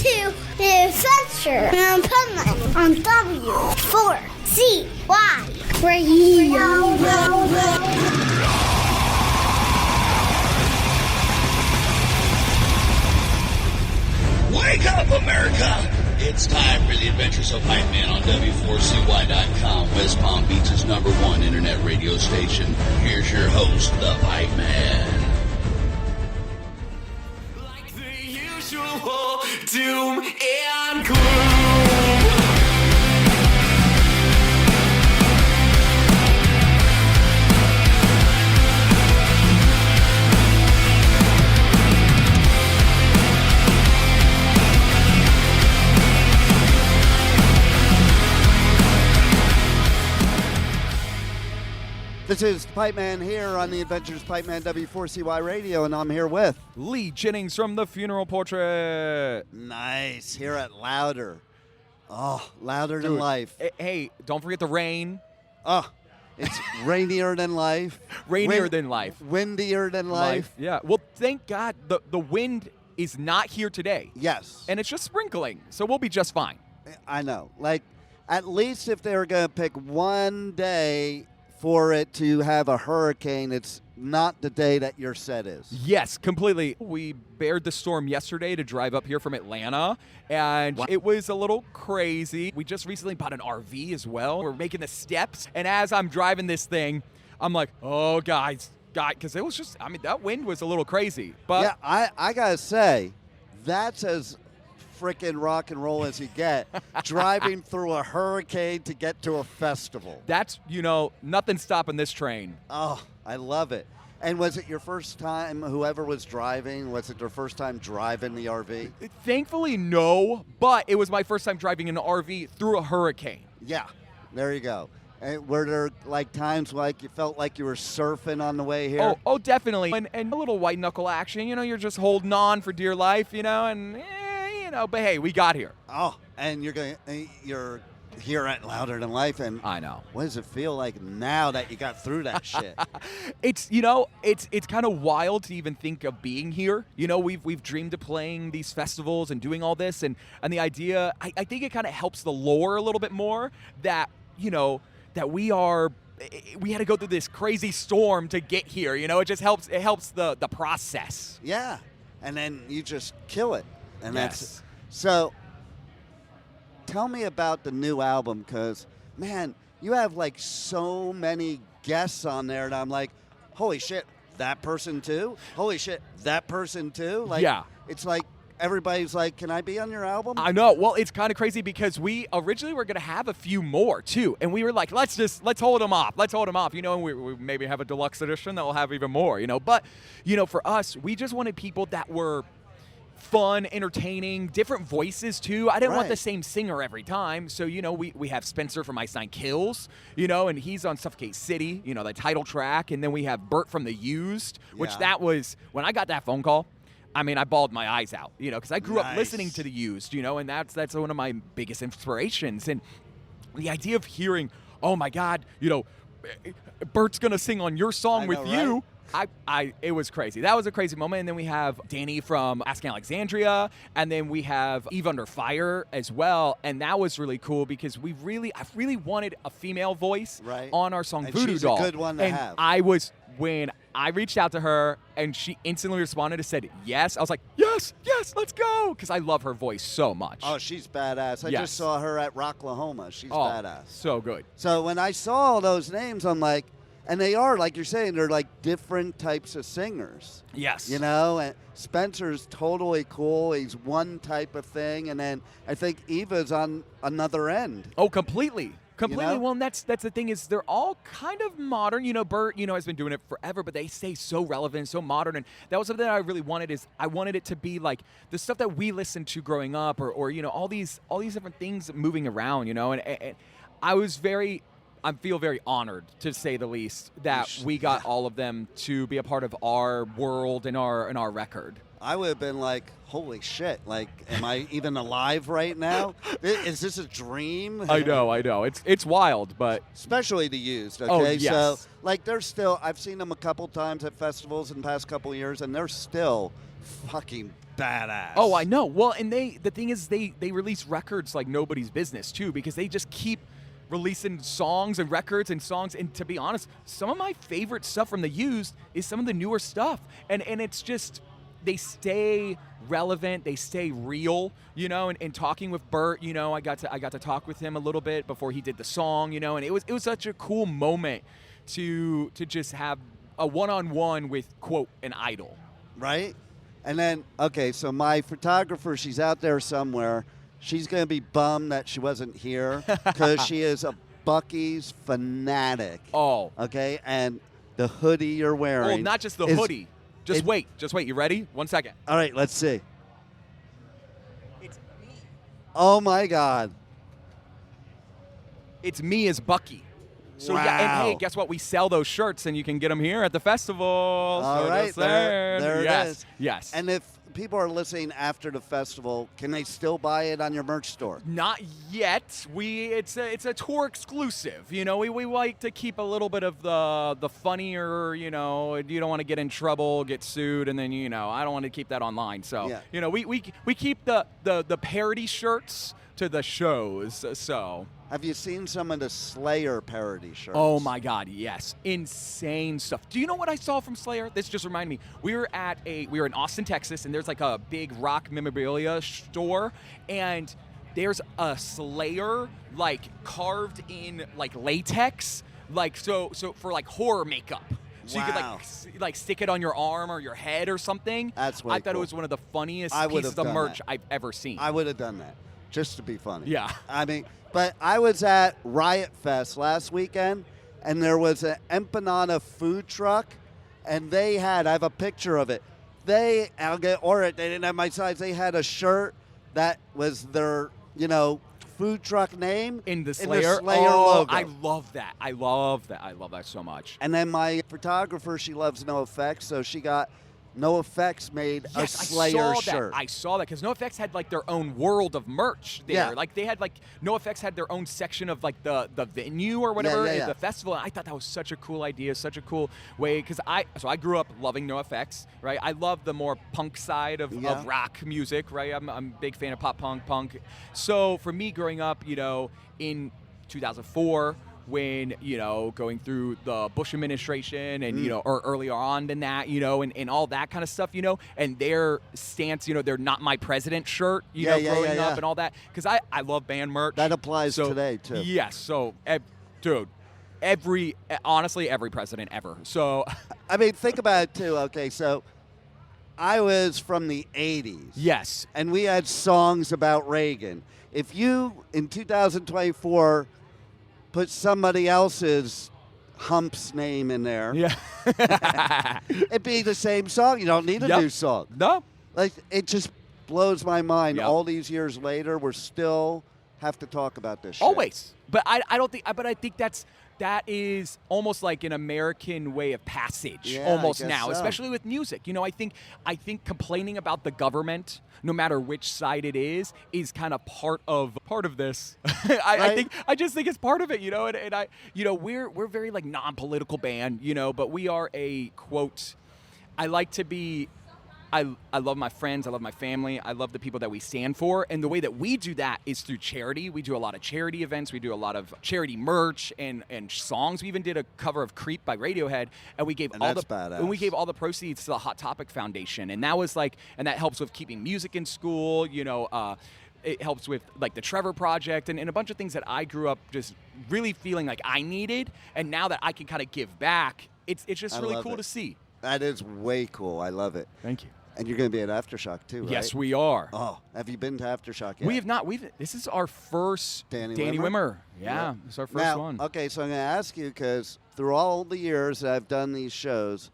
to the Adventure of Pipeman on W4CY Radio. Wake up, America! It's time for the Adventures of Pipeman on W4CY.com, West Palm Beach's #1 internet radio station. Here's your host, the Pipeman. Like the usual doom and gloom. This is Pipeman here on the Adventures of Pipeman W4CY Radio, and I'm here with Lee Jennings from The Funeral Portrait. Nice here at Louder. Oh, louder than Dude, life. Hey, don't forget the rain. Oh, it's rainier than life. Rainier than life. Windier than life. Yeah. Well, thank God the wind is not here today. Yes. And it's just sprinkling, so we'll be just fine. I know. Like, at least if they were going to pick one day for it to have a hurricane, it's not the day that your set is. Yes, completely. We bared the storm yesterday to drive up here from Atlanta, and it was a little crazy. We just recently bought an RV as well. We're making the steps, and as I'm driving this thing, I'm like, oh, guys, because it was just, I mean, that wind was a little crazy. But yeah, I got to say, that's as freaking rock and roll as you get, driving through a hurricane to get to a festival. that's, nothing stopping this train. Oh, I love it. And was it your first time, whoever was driving, was it their first time driving the RV? Thankfully, no, but it was my first time driving an RV through a hurricane. Yeah, there you go. And were there like times like you felt like you were surfing on the way here? Oh, definitely. And a little white knuckle action, you're just holding on for dear life, and but hey, we got here. Oh, and you're here at Louder Than Life, and I know. What does it feel like now that you got through that shit? It's it's kind of wild to even think of being here. We've dreamed of playing these festivals and doing all this, and the idea, I think it kind of helps the lore a little bit more that that we had to go through this crazy storm to get here. It just helps. It helps the process. Yeah, and then you just kill it, and Yes. that's so. Tell me about the new album, because, man, you have, like, so many guests on there, and I'm like, holy shit, that person too? Holy shit, that person too? Like, Yeah. It's like everybody's like, can I be on your album? I know. Well, it's kind of crazy because we originally were going to have a few more, too. And we were like, let's hold them off. Let's hold them off. And we maybe have a deluxe edition that will have even more, But, for us, we just wanted people that were fun, entertaining, different voices too. I didn't want the same singer every time. So, we have Spencer from Ice Nine Kills, and he's on Suffocate City, the title track. And then we have Bert from The Used, which that was, when I got that phone call, I mean, I bawled my eyes out, because I grew up listening to The Used, and that's one of my biggest inspirations. And the idea of hearing, oh my God, Bert's going to sing on your song with you. Right? It was crazy. That was a crazy moment. And then we have Danny from Asking Alexandria, and then we have Eve Under Fire as well. And that was really cool because I really wanted a female voice on our song Voodoo Doll. She's a good one to have. When I reached out to her and she instantly responded and said yes, I was like, yes, let's go, because I love her voice so much. Oh, she's badass. I just saw her at Rocklahoma. She's badass. So good. So when I saw all those names, I'm like, and they are, like you're saying, they're like different types of singers. Yes. And Spencer's totally cool. He's one type of thing. And then I think Eva's on another end. Oh, completely. Well, and that's the thing, is they're all kind of modern. Bert, has been doing it forever, but they stay so relevant, so modern. And that was something that I really wanted, is I wanted it to be like the stuff that we listened to growing up, or all these different things moving around, and I feel very honored, to say the least, that we got all of them to be a part of our world and our record. I would have been like, holy shit, like, am I even alive right now? Is this a dream? I know. It's wild, but Especially the used, okay? Oh, yes. So, like, they're still, I've seen them a couple times at festivals in the past couple of years, and they're still fucking badass. oh, I know. Well, and the thing is, they release records like nobody's business too, because they just keep releasing songs and records and songs. And to be honest, some of my favorite stuff from the used is some of the newer stuff, and it's just they stay relevant, they stay real, you know. And talking with Bert, you know, I got to talk with him a little bit before he did the song, you know, and it was such a cool moment to just have a one-on-one with, quote, an idol. Right? And then, okay, so my photographer, she's out there somewhere. She's going to be bummed that she wasn't here because she is a Buc-ee's fanatic. Oh. Okay? And the hoodie you're wearing. Oh, not just the is- hoodie. Just wait. You ready? 1 second. All right, let's see. It's me. Oh, my God. It's me as Bucky. So yeah, and Wow. hey, guess what? We sell those shirts, and you can get them here at the festival. All so right, just there it yes. is. Yes. And if people are listening after the festival, can they still buy it on your merch store? Not yet. It's a tour exclusive. You know, we like to keep a little bit of the funnier. You know, you don't want to get in trouble, get sued, and then I don't want to keep that online. So Yeah. we keep the parody shirts to the shows. So. Have you seen some of the Slayer parody shirts? Oh my God, yes. Insane stuff. Do you know what I saw from Slayer? This just reminded me. We were in Austin, Texas, and there's like a big rock memorabilia store, and there's a Slayer like carved in like latex, like so for like horror makeup. So you Wow. could like stick it on your arm or your head or something. That's way I thought cool. it was one of the funniest I would pieces have of done merch that. I've ever seen. I would have done that just to be funny. Yeah. I mean, but I was at Riot Fest last weekend, and there was an empanada food truck, and they had, I have a picture of it. They didn't have my size. They had a shirt that was their, food truck name in the Slayer, logo. I love that. I love that so much. And then my photographer, she loves NoFX, so she got NoFX made a Slayer shirt. I saw that because NoFX had like their own world of merch there. Yeah. Like they had like NoFX had their own section of like the venue or whatever Yeah. at the festival. And I thought that was such a cool idea, such a cool way because I grew up loving NoFX, right? I love the more punk side of rock music, right? I'm a big fan of pop punk. So for me growing up, in 2004. When, going through the Bush administration and, or earlier on than that, and all that kind of stuff, and their stance, their not my president shirt, growing up and all that. Because I love band merch. That applies today, too. Yes. So, dude, honestly, every president ever. So. I mean, think about it, too. Okay, so I was from the 80s. Yes. And we had songs about Reagan. If you, in 2024, put somebody else's Hump's name in there, it'd be the same song. You don't need a new song. No. Like, it just blows my mind. Yep. All these years later, we're still have to talk about this shit. Always. But I don't think, but I think that is almost like an American way of passage almost I guess now, so. Especially with music. I think complaining about the government, no matter which side it is kind of part of this. I just think it's part of it, and I we're very like non-political band, but we are a quote. I like to be I love my friends. I love my family. I love the people that we stand for. And the way that we do that is through charity. We do a lot of charity events. We do a lot of charity merch and songs. We even did a cover of Creep by Radiohead, and we gave all the proceeds to the Hot Topic Foundation. And that was and that helps with keeping music in school. It helps with like the Trevor Project and a bunch of things that I grew up just really feeling like I needed. And now that I can kind of give back, it's just really cool to see. That is way cool. I love it. Thank you. And you're going to be at Aftershock too, right? Yes, we are. Oh, have you been to Aftershock yet? We have not. This is our first Danny Wimmer. Yeah, it's our first one. Okay, so I'm going to ask you because through all the years that I've done these shows,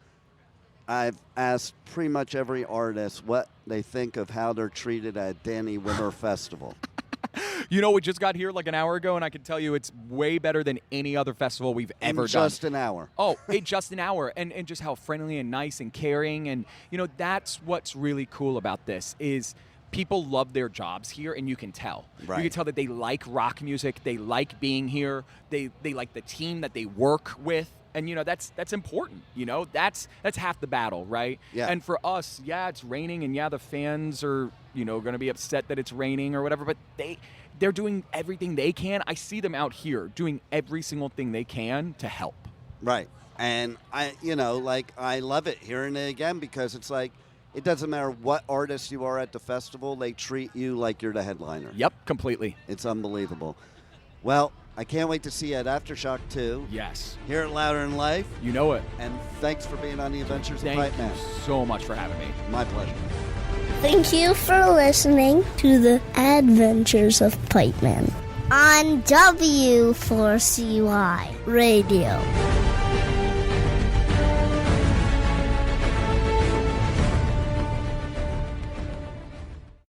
I've asked pretty much every artist what they think of how they're treated at Danny Wimmer Festival. You know, we just got here like an hour ago, and I can tell you it's way better than any other festival we've ever done. Just an hour. Oh, just an hour. And just how friendly and nice and caring. And, you know, that's what's really cool about this is people love their jobs here, and you can tell. Right. You can tell that they like rock music. They like being here. They like the team that they work with. And, you know, that's important, you know. That's half the battle, right? Yeah. And for us, yeah, it's raining, and, yeah, the fans are, you know, going to be upset that it's raining or whatever, but they're doing everything they can. I see them out here doing every single thing they can to help. Right. And, I love it hearing it again because it's like it doesn't matter what artist you are at the festival, they treat you like you're the headliner. Yep, completely. It's unbelievable. Well, I can't wait to see you at Aftershock 2. Yes. Here at Louder in Life. You know it. And thanks for being on the Adventures of Thank Pipeman. you so much for having me. My pleasure. Thank you for listening to the Adventures of Pipeman on W4CY Radio.